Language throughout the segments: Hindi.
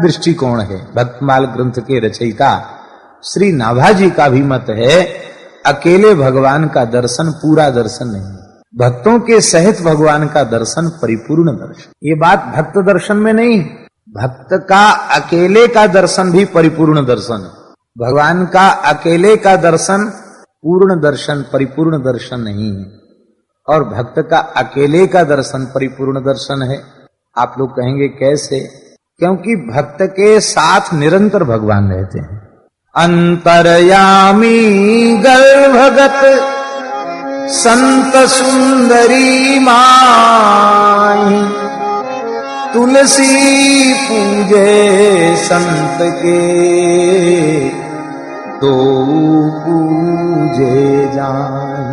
दृष्टिकोण है। भक्तमाल ग्रंथ के रचयिता श्री नाभाजी का भी मत है, अकेले भगवान का दर्शन पूरा दर्शन नहीं, भक्तों के सहित भगवान का दर्शन परिपूर्ण दर्शन। ये बात भक्त दर्शन में नहीं, भक्त का अकेले का दर्शन भी परिपूर्ण दर्शन है। भगवान का अकेले का दर्शन पूर्ण दर्शन परिपूर्ण दर्शन नहीं है, और भक्त का अकेले का दर्शन परिपूर्ण दर्शन है। आप लोग कहेंगे कैसे? क्योंकि भक्त के साथ निरंतर भगवान रहते हैं। अंतर्यामी गर्भगत संत सुंदरी माई, तुलसी पूजे संत के दो पूजे जान।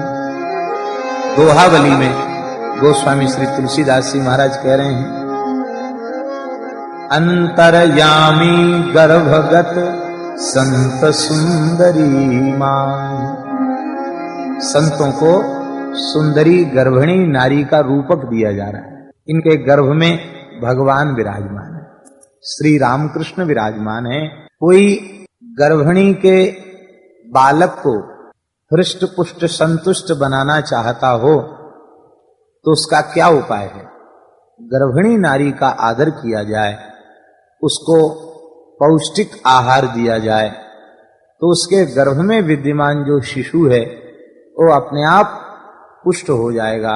दोहावली में गोस्वामी श्री तुलसीदास जी महाराज कह रहे हैं, अंतर्यामी गर्भगत संत सुंदरी मां। संतों को सुंदरी गर्भिणी नारी का रूपक दिया जा रहा है। इनके गर्भ में भगवान विराजमान है, श्री रामकृष्ण विराजमान है। कोई गर्भिणी के बालक को हृष्ट पुष्ट संतुष्ट बनाना चाहता हो तो उसका क्या उपाय है? गर्भिणी नारी का आदर किया जाए, उसको पौष्टिक आहार दिया जाए, तो उसके गर्भ में विद्यमान जो शिशु है वो अपने आप पुष्ट हो जाएगा,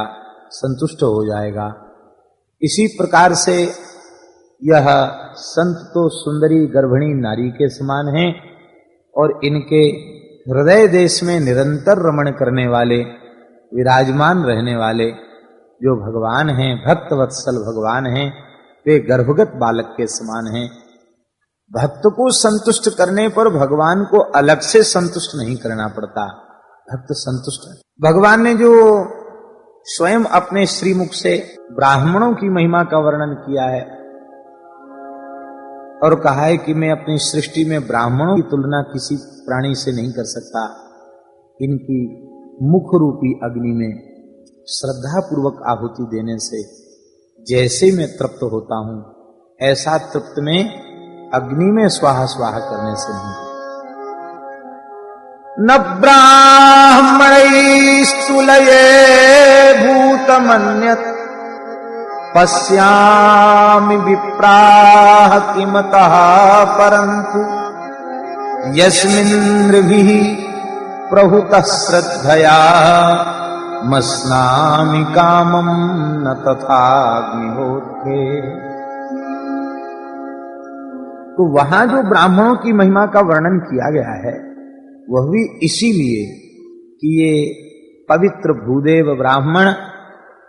संतुष्ट हो जाएगा। इसी प्रकार से यह संत तो सुंदरी गर्भिणी नारी के समान हैं, और इनके हृदय देश में निरंतर रमण करने वाले, विराजमान रहने वाले जो भगवान हैं, भक्त वत्सल भगवान हैं, वे गर्भगत बालक के समान हैं। भक्त को संतुष्ट करने पर भगवान को अलग से संतुष्ट नहीं करना पड़ता, भक्त संतुष्ट है। भगवान ने जो स्वयं अपने श्रीमुख से ब्राह्मणों की महिमा का वर्णन किया है और कहा है कि मैं अपनी सृष्टि में ब्राह्मणों की तुलना किसी प्राणी से नहीं कर सकता, इनकी मुख रूपी अग्नि में श्रद्धा पूर्वक आहुति देने से जैसे मैं तृप्त होता हूं, ऐसा तृप्त में अग्नि में स्वाहा स्वाहा करने से नहीं। न ब्राह्मणैस्तुलये भूतमन्यत् पश्यामि विप्राः किमतः परन्तु यस्मिन्द्रभिः प्रहुतः श्रद्धया मस्नामि कामं न तथाग्निहोत्रे। तो वहां जो ब्राह्मणों की महिमा का वर्णन किया गया है वह भी इसीलिए कि ये पवित्र भूदेव ब्राह्मण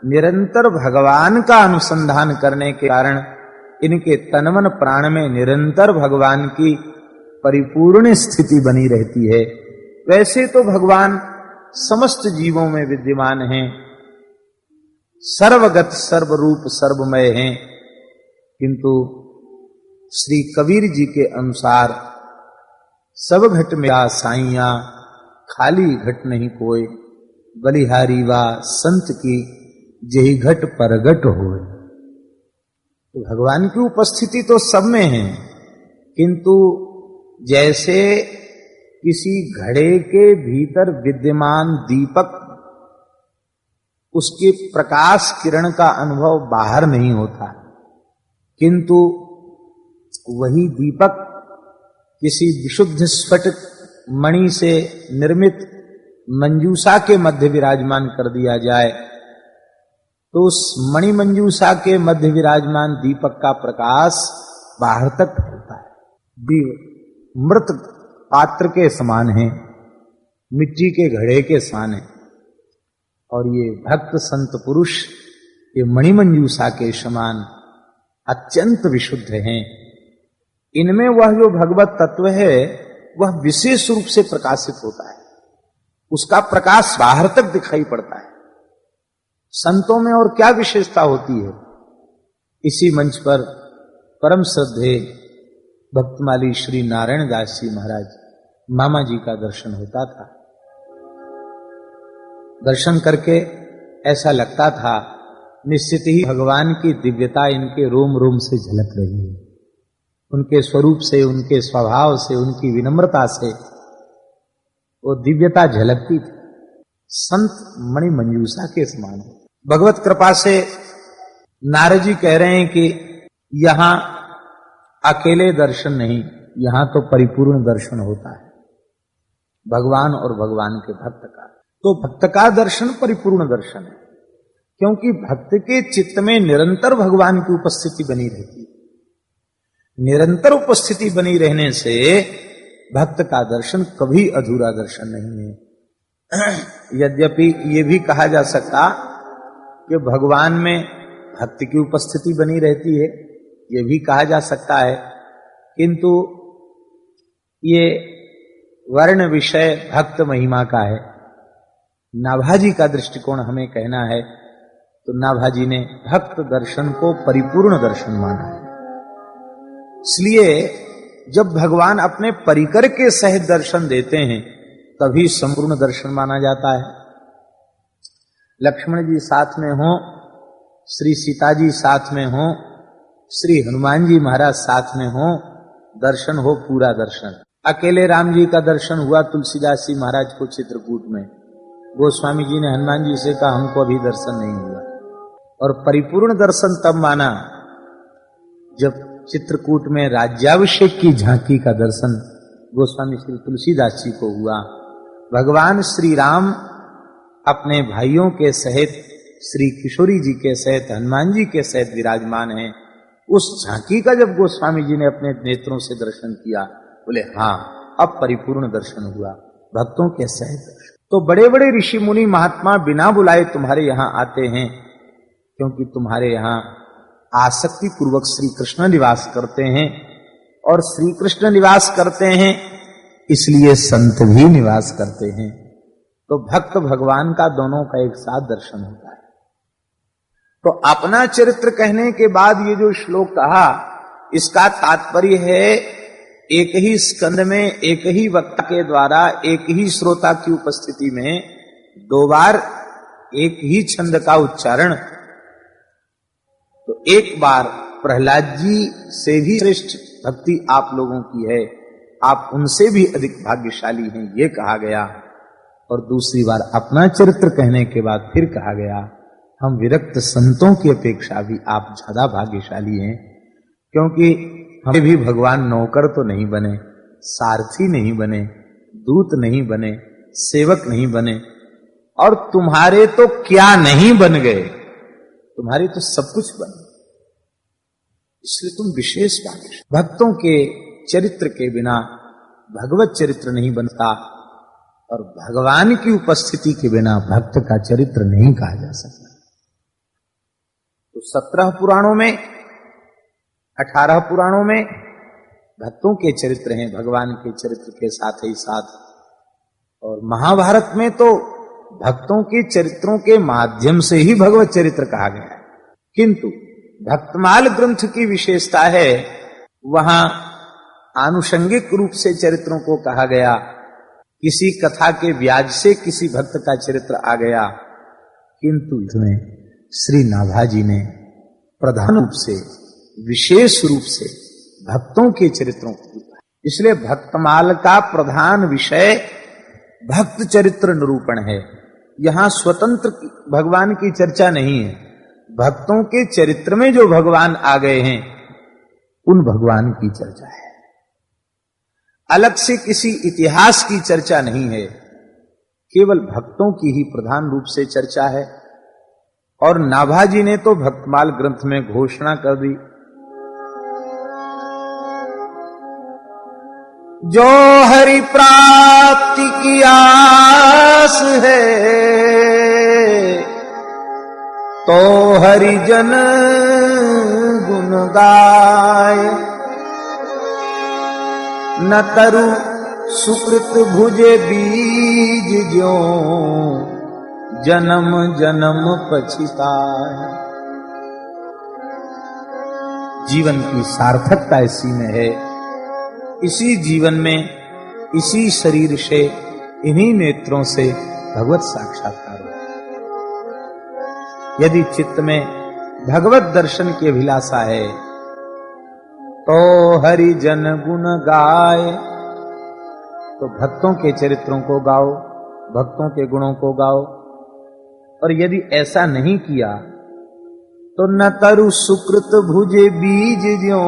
निरंतर भगवान का अनुसंधान करने के कारण इनके तनमन प्राण में निरंतर भगवान की परिपूर्ण स्थिति बनी रहती है। वैसे तो भगवान समस्त जीवों में विद्यमान हैं, सर्वगत सर्वरूप सर्वमय हैं, किंतु श्री कबीर जी के अनुसार सब घट में साइया, खाली घट नहीं कोई, बलिहारी वा संत की जही घट परगट होए। तो भगवान की उपस्थिति तो सब में है, किंतु जैसे किसी घड़े के भीतर विद्यमान दीपक, उसके प्रकाश किरण का अनुभव बाहर नहीं होता, किंतु वही दीपक किसी विशुद्ध स्फटिक मणि से निर्मित मंजूषा के मध्य विराजमान कर दिया जाए तो उस मणि मंजूषा के मध्य विराजमान दीपक का प्रकाश बाहर तक फैलता है। मृत पात्र के समान है, मिट्टी के घड़े के समान है, और ये भक्त संत पुरुष ये मणि मंजूषा के समान अत्यंत विशुद्ध हैं। इनमें वह जो भगवत तत्व है वह विशेष रूप से प्रकाशित होता है, उसका प्रकाश बाहर तक दिखाई पड़ता है। संतों में और क्या विशेषता होती है? इसी मंच पर परम श्रद्धेय भक्तमाली श्री नारायण दास जी महाराज मामा जी का दर्शन होता था। दर्शन करके ऐसा लगता था निश्चित ही भगवान की दिव्यता इनके रोम रोम से झलक रही है। उनके स्वरूप से, उनके स्वभाव से, उनकी विनम्रता से वो दिव्यता झलकती थी। संत मणि मंजूषा के समान है। भगवत कृपा से नारद जी कह रहे हैं कि यहां अकेले दर्शन नहीं, यहां तो परिपूर्ण दर्शन होता है भगवान और भगवान के भक्त का। तो भक्त का दर्शन परिपूर्ण दर्शन है, क्योंकि भक्त के चित्त में निरंतर भगवान की उपस्थिति बनी रहती है। निरंतर उपस्थिति बनी रहने से भक्त का दर्शन कभी अधूरा दर्शन नहीं है। यद्यपि ये भी कहा जा सकता कि भगवान में भक्त की उपस्थिति बनी रहती है, ये भी कहा जा सकता है, किंतु ये वर्ण विषय भक्त महिमा का है। नाभाजी का दृष्टिकोण हमें कहना है तो नाभाजी ने भक्त दर्शन को परिपूर्ण दर्शन माना है। इसलिए जब भगवान अपने परिकर के सहित दर्शन देते हैं तभी संपूर्ण दर्शन माना जाता है। लक्ष्मण जी साथ में हो, श्री सीता जी साथ में हो, श्री हनुमान जी महाराज साथ में हो, दर्शन हो पूरा दर्शन। अकेले राम जी का दर्शन हुआ तुलसीदास जी महाराज को चित्रकूट में। गोस्वामी जी ने हनुमान जी से कहा हमको अभी दर्शन नहीं हुआ। और परिपूर्ण दर्शन तब माना जब चित्रकूट में राज्याभिषेक की झांकी का दर्शन गोस्वामी श्री तुलसीदास जी को हुआ। भगवान श्री राम अपने भाइयों के सहित, श्री किशोरी जी के सहित, हनुमान जी के सहित विराजमान हैं। उस झांकी का जब गोस्वामी जी ने अपने नेत्रों से दर्शन किया, बोले हाँ अब परिपूर्ण दर्शन हुआ, भक्तों के सहित दर्शन। तो बड़े बड़े ऋषि मुनि महात्मा बिना बुलाए तुम्हारे यहां आते हैं, क्योंकि तुम्हारे यहां आसक्ति पूर्वक श्री कृष्ण निवास करते हैं, और श्री कृष्ण निवास करते हैं इसलिए संत भी निवास करते हैं। तो भक्त भगवान का दोनों का एक साथ दर्शन होता है। तो अपना चरित्र कहने के बाद ये जो श्लोक कहा, इसका तात्पर्य है एक ही स्कंद में एक ही वक्ता के द्वारा एक ही श्रोता की उपस्थिति में दो बार एक ही छंद का उच्चारण। तो एक बार प्रहलाद जी से भी श्रेष्ठ भक्ति आप लोगों की है, आप उनसे भी अधिक भाग्यशाली हैं, ये कहा गया। और दूसरी बार अपना चरित्र कहने के बाद फिर कहा गया हम विरक्त संतों की अपेक्षा भी आप ज्यादा भाग्यशाली हैं, क्योंकि हमें भी भगवान नौकर तो नहीं बने, सारथी नहीं बने, दूत नहीं बने, सेवक नहीं बने, और तुम्हारे तो क्या नहीं बन गए, तुम्हारे तो सब कुछ बन गए। इसलिए तुम विशेष भाग्यशाली। भक्तों के चरित्र के बिना भगवत चरित्र नहीं बनता, और भगवान की उपस्थिति के बिना भक्त का चरित्र नहीं कहा जा सकता। तो 17 पुराणों में, 18 पुराणों में भक्तों के चरित्र हैं, भगवान के चरित्र के साथ ही साथ। और महाभारत में तो भक्तों के चरित्रों के माध्यम से ही भगवत चरित्र कहा गया है। किंतु भक्तमाल ग्रंथ की विशेषता है, वहां आनुषंगिक रूप से चरित्रों को कहा गया। किसी कथा के ब्याज से किसी भक्त का चरित्र आ गया, किंतु इसमें श्री नाभाजी ने प्रधान रूप से, विशेष रूप से भक्तों के चरित्रों को लिखा। इसलिए भक्तमाल का प्रधान विषय भक्त चरित्र निरूपण है। यहां स्वतंत्र भगवान की चर्चा नहीं है, भक्तों के चरित्र में जो भगवान आ गए हैं उन भगवान की चर्चा है। अलग से किसी इतिहास की चर्चा नहीं है, केवल भक्तों की ही प्रधान रूप से चर्चा है। और नाभाजी ने तो भक्तमाल ग्रंथ में घोषणा कर दी, जो हरि प्राप्ति की आस है तो हरि जन गुण गाय, न तरु सुकृत भुजे बीज ज्यों जन्म जन्म पछिताय। जीवन की सार्थकता इसी में है, इसी जीवन में, इसी शरीर से, इन्हीं नेत्रों से भगवत साक्षात्कार हो। यदि चित्त में भगवत दर्शन की अभिलाषा है तो हरि जन गुण गाए। तो भक्तों के चरित्रों को गाओ, भक्तों के गुणों को गाओ। और यदि ऐसा नहीं किया तो न तरु सुकृत भुजे बीज ज्यों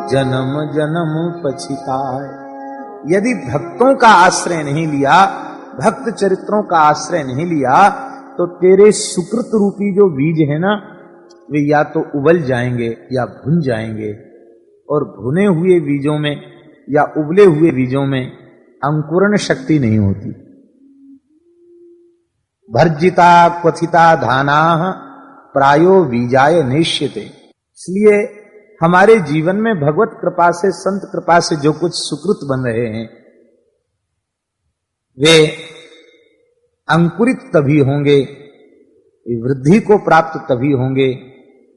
जन्म जन्म पछिताए। यदि भक्तों का आश्रय नहीं लिया, भक्त चरित्रों का आश्रय नहीं लिया, तो तेरे सुकृत रूपी जो बीज है ना, वे या तो उबल जाएंगे या भुन जाएंगे। और भुने हुए बीजों में या उबले हुए बीजों में अंकुरण शक्ति नहीं होती। भर्जिता क्वथिता धानाः प्रायो बीजाय नेष्यते। इसलिए हमारे जीवन में भगवत कृपा से, संत कृपा से जो कुछ सुकृत बन रहे हैं, वे अंकुरित तभी होंगे, वृद्धि को प्राप्त तभी होंगे,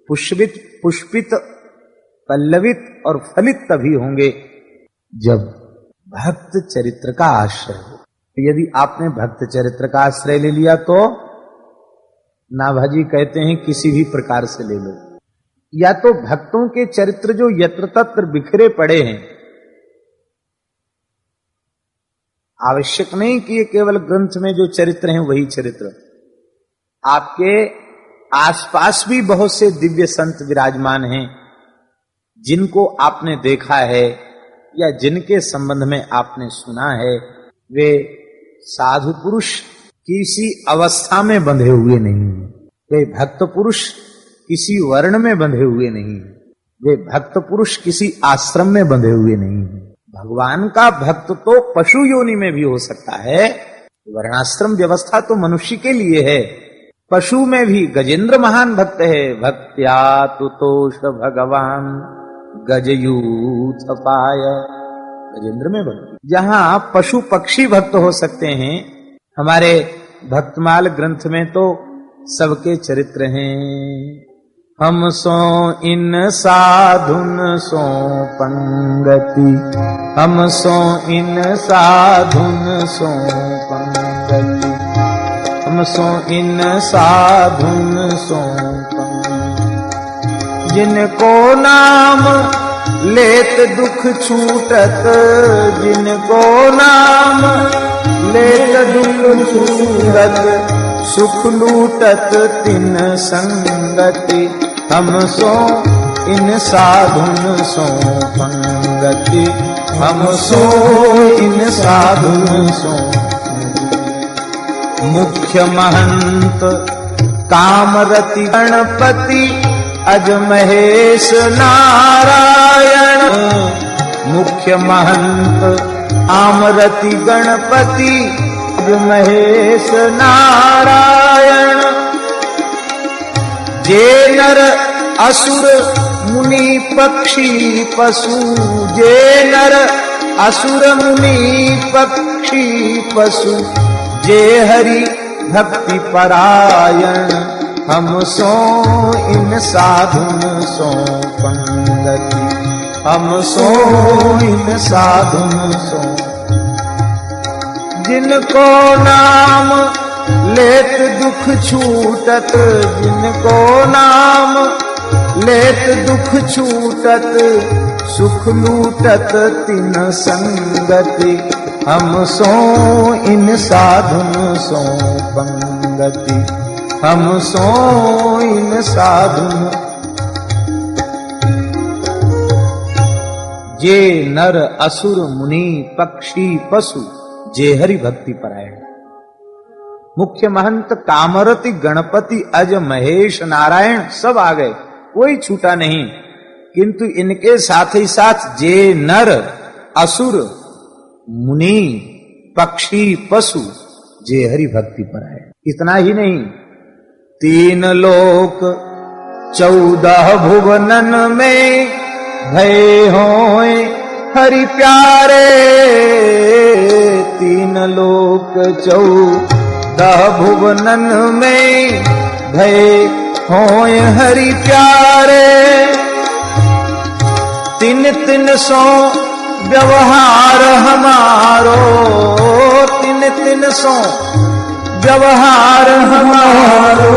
पुष्पित पल्लवित और फलित तभी होंगे जब भक्त चरित्र का आश्रय हो। तो यदि आपने भक्त चरित्र का आश्रय ले लिया तो नाभाजी कहते हैं किसी भी प्रकार से ले लो। या तो भक्तों के चरित्र जो यत्र तत्र बिखरे पड़े हैं, आवश्यक नहीं कि ये केवल ग्रंथ में जो चरित्र हैं वही चरित्र, आपके आसपास भी बहुत से दिव्य संत विराजमान हैं जिनको आपने देखा है या जिनके संबंध में आपने सुना है। वे साधु पुरुष किसी अवस्था में बंधे हुए नहीं हैं, वे भक्त पुरुष किसी वर्ण में बंधे हुए नहीं हैं, वे भक्त पुरुष किसी आश्रम में बंधे हुए नहीं हैं। भगवान का भक्त तो पशु योनि में भी हो सकता है, वर्णाश्रम व्यवस्था तो मनुष्य के लिए है। पशु में भी गजेंद्र महान भक्त है, भक्त्या तुतोष भगवान गजयूथ पाय। गजेंद्र में भक्त, जहां पशु पक्षी भक्त हो सकते हैं, हमारे भक्तमाल ग्रंथ में तो सबके चरित्र हैं। हम सो इन साधुन सो पंगति, हम सो इन साधुन सो पंगति, हम सो इन साधुन सो पंगति। जिनको नाम लेत दुख छूटत, जिनको नाम लेत दुख छूटत, सुख लूटत तिन संगति। हम सो इन साधुन सो पंगति, हम सो इन साधुन सो। मुख्य महंत कामरति गणपति, अज महेश नारायण। मुख्य महंत आमरति गणपति, अज महेश नारायण। जे नर असुर मुनि पक्षी पशु, जे नर असुर मुनि पक्षी पशु, जे हरि भक्ति परायण। हम सो इन साधुन सो पंगति, हम सो इन साधुन सो। जिनको नाम लेत दुख छूटत, जिनको नाम लेत दुख छूटत, सुख लूटत तिन संगति। हम सो इन साधुन सो पंगति, हम सो इन साधुन। जे नर असुर मुनि पक्षी पशु, जे हरि भक्ति परायण। मुख्य महंत कामरति गणपति अज महेश नारायण सब आ गए, कोई छूटा नहीं। किंतु इनके साथ ही साथ जे नर असुर मुनि पक्षी पशु, जे हरि भक्ति परायण। इतना ही नहीं, 3 लोक 14 भुवनन में भय होए हरि प्यारे। 3 लोक 14 भुवनन में भय होए हरि प्यारे। 3-300 व्यवहार हमारो, 3-300 व्यवहार हमारो।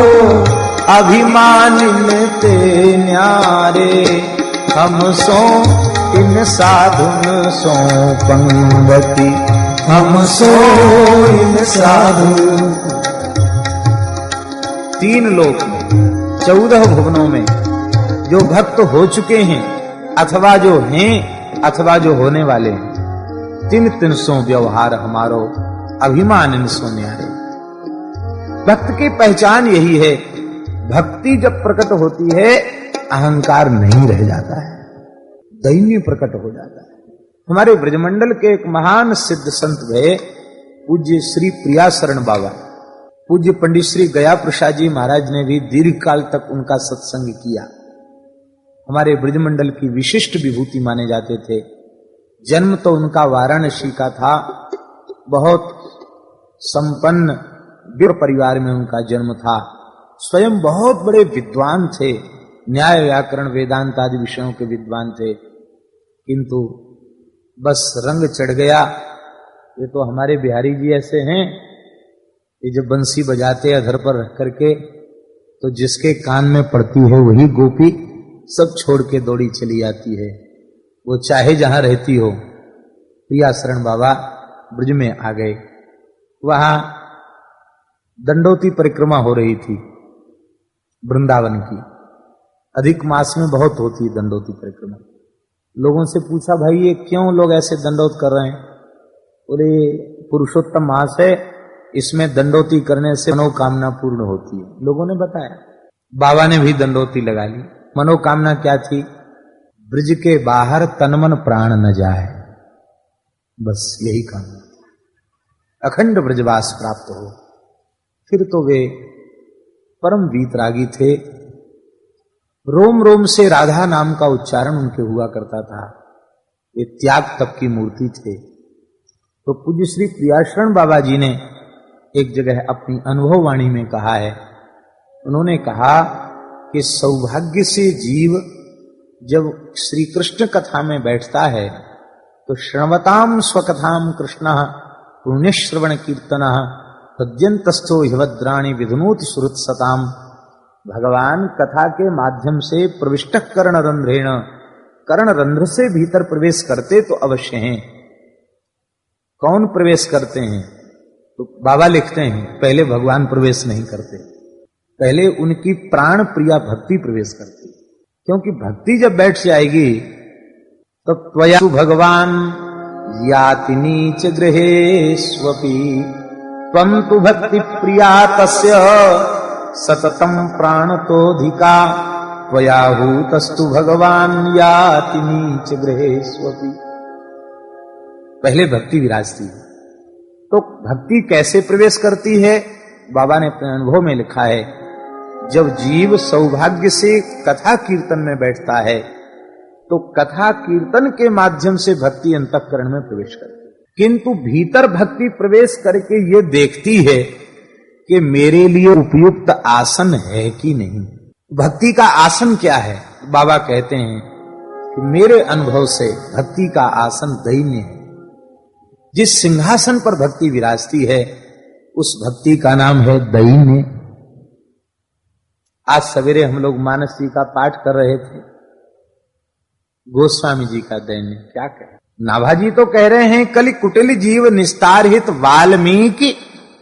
अभिमानिन ते न्यारे, हम सो इन साधुन सो पंगति, हम सो इन साधु। 3 लोक में 14 भुवनों में जो भक्त हो चुके हैं अथवा जो हैं अथवा जो होने वाले हैं, 3 सो व्यवहार हमारो अभिमान इन सो न्यारे। भक्त की पहचान यही है, भक्ति जब प्रकट होती है अहंकार नहीं रह जाता है, दैन्य प्रकट हो जाता है। हमारे ब्रजमंडल के एक महान सिद्ध संत भये पूज्य श्री प्रियाशरण बाबा, पूज्य पंडित श्री गया प्रसाद जी महाराज ने भी दीर्घ काल तक उनका सत्संग किया। हमारे ब्रजमंडल की विशिष्ट विभूति माने जाते थे। जन्म तो उनका वाराणसी का था, बहुत संपन्न वीर परिवार में उनका जन्म था। स्वयं बहुत बड़े विद्वान थे, न्याय व्याकरण वेदांत आदि विषयों के विद्वान थे, किंतु बस रंग चढ़ गया। ये तो हमारे बिहारी जी ऐसे हैं, ये जब बंसी बजाते अधर पर रख करके तो जिसके कान में पड़ती है वही गोपी सब छोड़ के दौड़ी चली आती है, वो चाहे जहां रहती हो। प्रियाशरण बाबा ब्रज में आ गए। वहां दंडोती परिक्रमा हो रही थी वृंदावन की। अधिक मास में बहुत होती है दंडोती परिक्रमा। लोगों से पूछा, भाई ये क्यों लोग ऐसे दंडोत कर रहे हैं? बोले पुरुषोत्तम मास है, इसमें दंडोती करने से मनोकामना पूर्ण होती है। लोगों ने बताया, बाबा ने भी दंडोती लगा ली। मनोकामना क्या थी? ब्रज के बाहर तनमन प्राण न जाए, बस यही कामना, अखंड ब्रजवास प्राप्त हो। फिर तो वे परम वीतरागी थे, रोम रोम से राधा नाम का उच्चारण उनके हुआ करता था। वे त्याग तप की मूर्ति थे। तो पूज्य श्री प्रियाशरण बाबा जी ने एक जगह अपनी अनुभव वाणी में कहा है, उन्होंने कहा कि सौभाग्य से जीव जब श्री कृष्ण कथा में बैठता है तो श्रवताम स्वकथाम कृष्ण पुण्य श्रवण कीर्तन तद्यंतस्थो ह्यवद्राणि विधुनोति सुहृत्सताम। भगवान कथा के माध्यम से प्रविष्ट कर्ण रंध्रेण, कर्ण रंध्र से भीतर प्रवेश करते तो अवश्य हैं। कौन प्रवेश करते हैं? तो बाबा लिखते हैं, पहले भगवान प्रवेश नहीं करते, पहले उनकी प्राण प्रिया भक्ति प्रवेश करती। क्योंकि भक्ति जब बैठ जाएगी तो त्वया भगवान याति नीच गृहेष्वपि त्वं तु भक्ति प्रिया तस्य सततम प्राणतोधिका त्वया हूतस्तु भगवान याति नीच गृहेष्वपि। पहले भक्ति विराजती है। तो भक्ति कैसे प्रवेश करती है? बाबा ने अपने अनुभव में लिखा है, जब जीव सौभाग्य से कथा कीर्तन में बैठता है तो कथा कीर्तन के माध्यम से भक्ति अंतःकरण में प्रवेश करती है। किंतु भीतर भक्ति प्रवेश करके ये देखती है कि मेरे लिए उपयुक्त आसन है कि नहीं। भक्ति का आसन क्या है? बाबा कहते हैं कि मेरे अनुभव से भक्ति का आसन दैन्य है। जिस सिंहासन पर भक्ति विराजती है उस भक्ति का नाम है दैन्य। आज सवेरे हम लोग मानस जी का पाठ कर रहे थे, गोस्वामी जी का दैन्य क्या कहे। नाभाजी तो कह रहे हैं, कलि कुटिल जीव निस्तार हित वाल्मीकि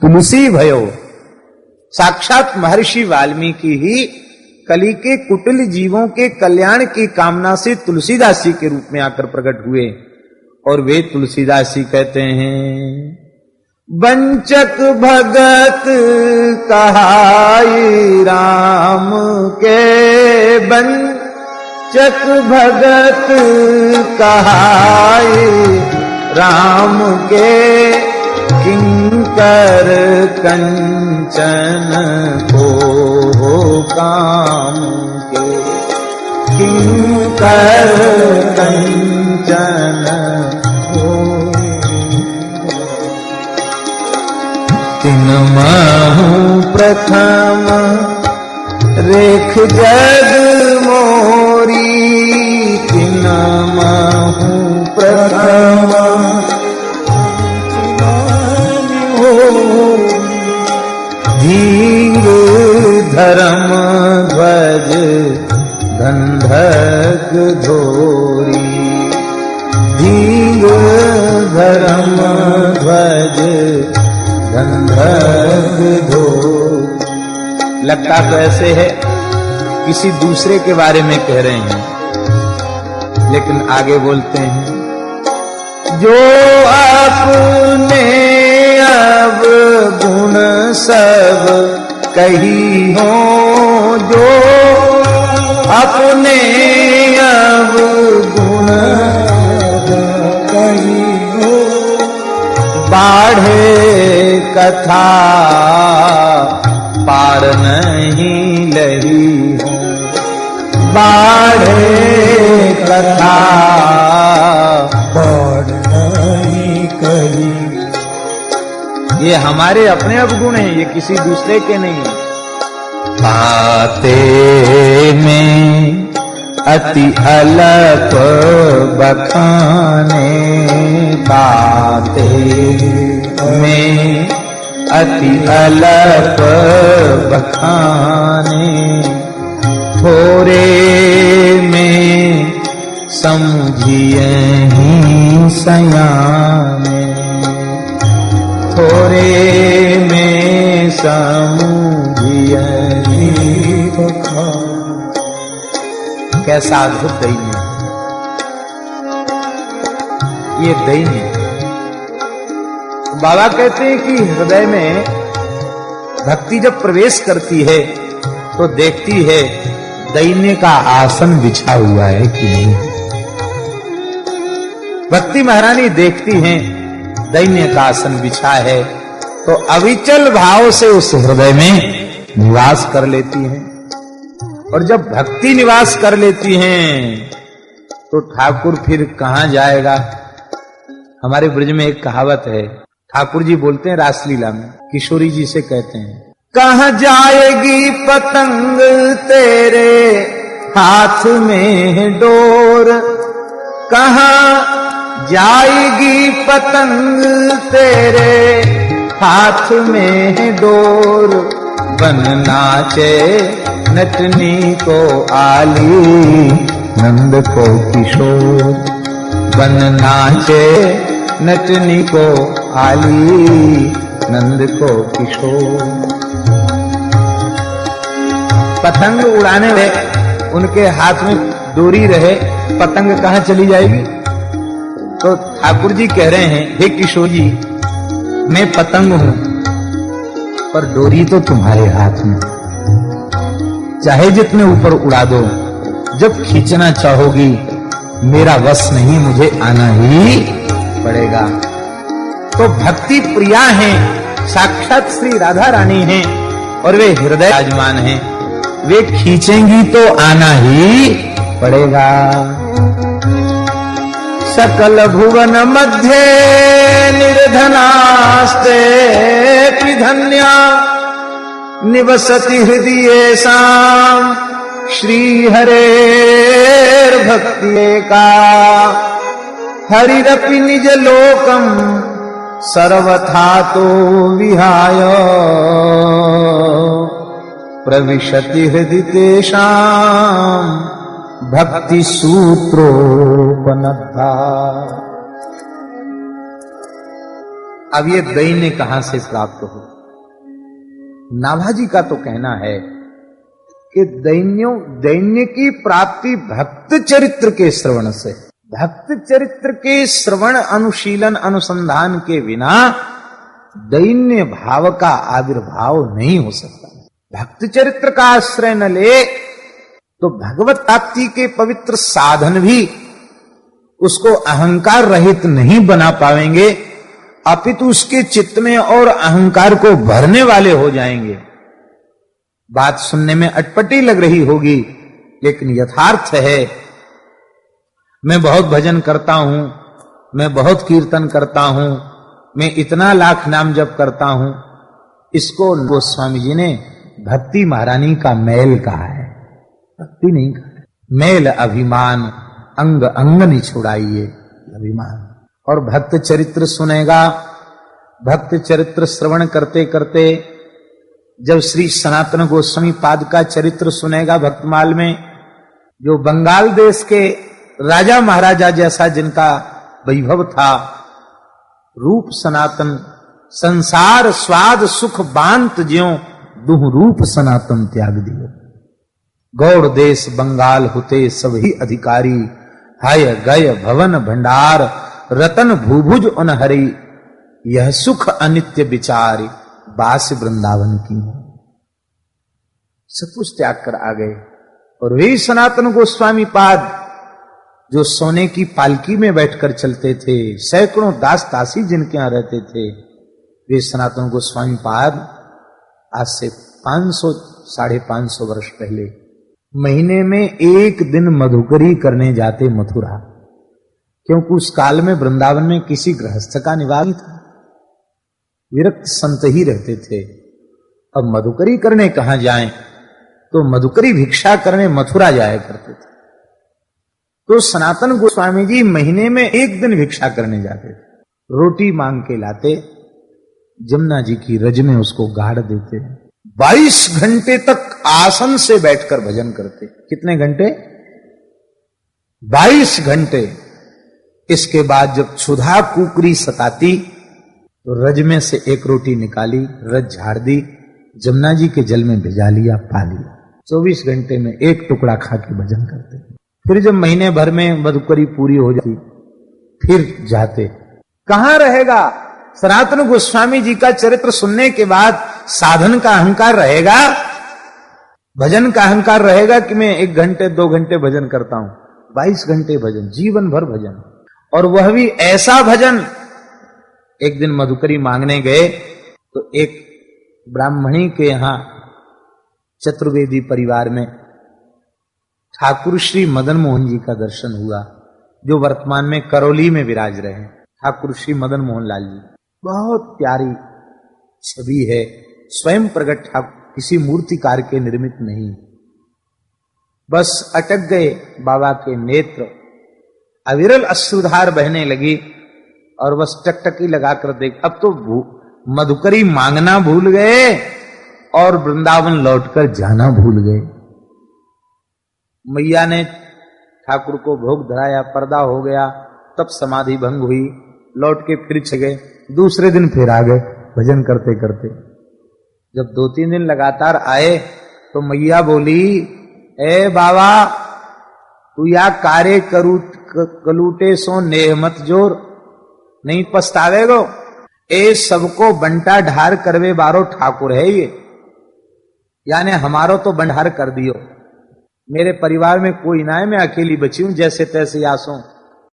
तुलसी भयो। साक्षात महर्षि वाल्मीकि ही कलि के कुटिल जीवों के कल्याण की कामना से तुलसीदास जी के रूप में आकर प्रकट हुए। और वे तुलसीदास जी कहते हैं, बंचक भगत कहाई राम के, बंचक भगत कहाई राम के, किंकर कंचन को काम के, किंकर कंचन तिनमहु प्रथम रेख जग मोरी, तिनमहु प्रथम धीर धर्म ध्वज गंधक धोरी, धींग धर्म ध्वज गंधर्व धोरी। लगता तो ऐसे है किसी दूसरे के बारे में कह रहे हैं, लेकिन आगे बोलते हैं, जो अपने अब गुण सब कही हो, जो अपने अब गुण कही हो, बाढ़े कथा पार नहीं लही हो, बाढ़े कथा पार नहीं कही। ये हमारे अपने अवगुण हैं, ये किसी दूसरे के नहीं है। पाते में अति अलप बखाने, पाते में अति अलप बखाने, थोरे में समझिए ही सयाने, थोरे में समझिए ही बखाने। कैसा अद्भुत दैन्य, ये दैन्य। बाबा कहते हैं कि हृदय में भक्ति जब प्रवेश करती है तो देखती है दैन्य का आसन बिछा हुआ है कि नहीं। भक्ति महारानी देखती हैं दैन्य का आसन बिछा है, तो अविचल भाव से उस हृदय में निवास कर लेती हैं। और जब भक्ति निवास कर लेती हैं तो ठाकुर फिर कहां जाएगा। हमारे ब्रज में एक कहावत है, ठाकुर जी बोलते हैं रासलीला में, किशोरी जी से कहते हैं, कहां जाएगी पतंग तेरे हाथ में डोर, कहां जाएगी पतंग तेरे हाथ में डोर, बन नाचे नटनी को आली नंद को किशोर, बन नाचे नटनी को आली नंद को किशोर। पतंग उड़ाने में उनके हाथ में डोरी रहे, पतंग कहां चली जाएगी। तो ठाकुर जी कह रहे हैं, हे किशोर जी, मैं पतंग हूं पर डोरी तो तुम्हारे हाथ में, चाहे जितने ऊपर उड़ा दो, जब खींचना चाहोगी मेरा वश नहीं, मुझे आना ही पड़ेगा। तो भक्ति प्रिया हैं, साक्षात श्री राधा रानी हैं और वे हृदय राजमान हैं, वे खींचेंगी तो आना ही पड़ेगा। सकल भुवन मध्य निर्धनास्ते धन्या, निवसति हृदयेषां श्री हरेर भक्ति का, हरिरपि निज लोकम सर्वथा तो विहाय, प्रविशति हृदि तेषां भक्ति सूत्रोपनद्धा। अब ये दैन्य कहां से प्राप्त हो। नाभाजी का तो कहना है कि दैन्य की प्राप्ति भक्त चरित्र के श्रवण से, भक्त चरित्र के श्रवण अनुशीलन अनुसंधान के बिना दैन्य भाव का आविर्भाव नहीं हो सकता। भक्त चरित्र का आश्रय न ले तो भगवत प्राप्ति के पवित्र साधन भी उसको अहंकार रहित नहीं बना पाएंगे, अपितु उसके चित्त में और अहंकार को भरने वाले हो जाएंगे। बात सुनने में अटपटी लग रही होगी, लेकिन यथार्थ है। मैं बहुत भजन करता हूं, मैं बहुत कीर्तन करता हूं, मैं इतना लाख नाम जप करता हूं, इसको गोस्वामी जी ने भक्ति महारानी का मैल कहा है, भक्ति नहीं कहा है। मैल अभिमान अंग अंग नहीं छुड़ाइए अभिमान। और भक्त चरित्र सुनेगा, भक्त चरित्र श्रवण करते करते जब श्री सनातन गोस्वामी पाद का चरित्र सुनेगा भक्तमाल में, जो बंगाल देश के राजा महाराजा जैसा जिनका वैभव था, रूप सनातन, संसार स्वाद सुख बांत ज्यों, दुह रूप सनातन त्याग दियो। गौड़ देश बंगाल होते सभी अधिकारी, हाय गय भवन भंडार, रतन भूभुज अनहरी, यह सुख अनित्य विचारी, बास वृंदावन की। सब कुछ त्याग कर आ गए। और वे सनातन गोस्वामी पाद जो सोने की पालकी में बैठकर चलते थे, सैकड़ों दास दासी जिनके यहां रहते थे, वे सनातन गोस्वामी पाद आज से 500 550 वर्ष पहले महीने में एक दिन मधुकरी करने जाते मथुरा, क्योंकि उस काल में वृंदावन में किसी गृहस्थ का निवास था, विरक्त संत ही रहते थे। अब मधुकरी करने कहां जाएं, तो मधुकरी भिक्षा करने मथुरा जाया करते थे। तो सनातन गोस्वामी जी महीने में एक दिन भिक्षा करने जाते थे, रोटी मांग के लाते, जमुना जी की रज में उसको गाड़ देते, 22 घंटे तक आसन से बैठकर भजन करते। कितने घंटे? 22 घंटे। इसके बाद जब क्षुधा कुकरी सताती तो रज में से एक रोटी निकाली, रज झाड़ दी, जमुना जी के जल में भिजा लिया, पा लिया। 24 घंटे में एक टुकड़ा खा के भजन करते। फिर जब महीने भर में मधुकरी पूरी हो जाती फिर जाते। कहां रहेगा? सनातन गोस्वामी जी का चरित्र सुनने के बाद साधन का अहंकार रहेगा, भजन का अहंकार रहेगा कि मैं 1 घंटे 2 घंटे भजन करता हूं। 22 घंटे भजन, जीवन भर भजन, और वह भी ऐसा भजन। एक दिन मधुकरी मांगने गए तो एक ब्राह्मणी के यहां चतुर्वेदी परिवार में ठाकुर श्री मदन मोहन जी का दर्शन हुआ, जो वर्तमान में करौली में विराज रहे हैं। ठाकुर श्री मदन मोहन लाल जी, बहुत प्यारी छवि है, स्वयं प्रकट ठाकुर, किसी मूर्तिकार के निर्मित नहीं। बस अटक गए बाबा के नेत्र, अविरल अश्रुधार बहने लगी, और बस टकटकी लगाकर देख। अब तो मधुकरी मांगना भूल गए और वृंदावन लौटकर जाना भूल गए। मैया ने ठाकुर को भोग धराया, पर्दा हो गया, तब समाधि भंग हुई, लौट के फिर गए। दूसरे दिन फिर आ गए भजन करते करते। जब 2-3 दिन लगातार आए तो मैया बोली, ए बाबा तू या कार्य कलूटे सो नेह मत जोर, नहीं पछतावेगो। ए सबको बंटा ढार करवे बारो ठाकुर है ये, यानी हमारो तो बंधार कर दियो, मेरे परिवार में कोई ना है, मैं अकेली बची हूं, जैसे तैसे आसो